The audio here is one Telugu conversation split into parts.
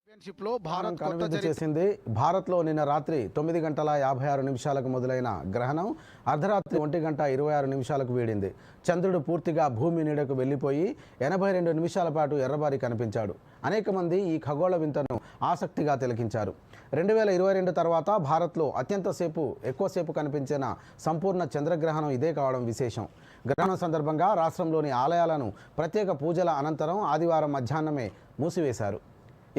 ఛాంపియన్షిప్లో భారత్ కనువిందు చేసింది. భారత్లో నిన్న రాత్రి 9:56 మొదలైన గ్రహణం అర్ధరాత్రి 1:26 వీడింది. చంద్రుడు పూర్తిగా భూమి నీడకు వెళ్లిపోయి 82 నిమిషాల పాటు ఎర్రబారి కనిపించాడు. అనేక మంది ఈ ఖగోళ వింతను ఆసక్తిగా తిలకించారు. 2022 తర్వాత భారత్లో ఎక్కువసేపు కనిపించిన సంపూర్ణ చంద్రగ్రహణం ఇదే కావడం విశేషం. గ్రహణం సందర్భంగా రాష్ట్రంలోని ఆలయాలను ప్రత్యేక పూజల అనంతరం ఆదివారం మధ్యాహ్నమే మూసివేశారు.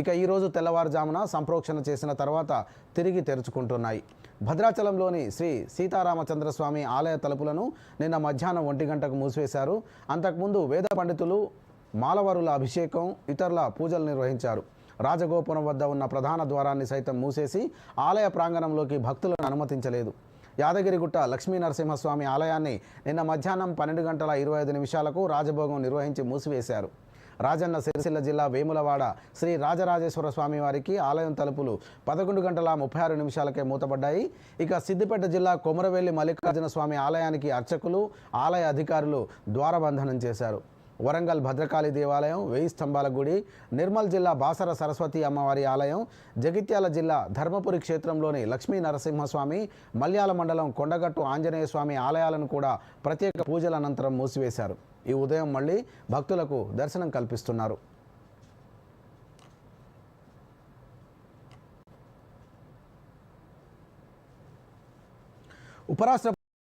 ఇక ఈరోజు తెల్లవారుజామున సంప్రోక్షణ చేసిన తర్వాత తిరిగి తెరుచుకుంటున్నాయి. భద్రాచలంలోని శ్రీ సీతారామచంద్రస్వామి ఆలయ తలుపులను నిన్న మధ్యాహ్నం 1 గంటకు మూసివేశారు. అంతకుముందు వేద పండితులు మాలవరుల అభిషేకం, ఇతరుల పూజలు నిర్వహించారు. రాజగోపురం వద్ద ఉన్న ప్రధాన ద్వారాన్ని సైతం మూసేసి ఆలయ ప్రాంగణంలోకి భక్తులను అనుమతించలేదు. యాదగిరిగుట్ట లక్ష్మీనరసింహస్వామి ఆలయాన్ని నిన్న మధ్యాహ్నం 12:25 రాజభోగం నిర్వహించి మూసివేశారు. రాజన్న సిరిసిల్ల జిల్లా వేములవాడ శ్రీ రాజరాజేశ్వర స్వామి వారికి ఆలయం తలుపులు 11:36 మూతపడ్డాయి. ఇక సిద్దిపేట జిల్లా కొమరవెల్లి మల్లికార్జున స్వామి ఆలయానికి అర్చకులు, ఆలయ అధికారులు ద్వారబంధనం చేశారు. వరంగల్ భద్రకాళి దేవాలయం, 1000 స్తంభాల గుడి, నిర్మల్ జిల్లా బాసర సరస్వతి అమ్మవారి ఆలయం, జగిత్యాల జిల్లా ధర్మపురి క్షేత్రంలోని లక్ష్మీ నరసింహస్వామి, మల్యాల మండలం కొండగట్టు ఆంజనేయ స్వామి ఆలయాలను కూడా ప్రత్యేక పూజల అనంతరం మూసివేశారు. ఈ ఉదయం మళ్ళీ భక్తులకు దర్శనం కల్పిస్తున్నారు. ఉపరాష్ట్రపతి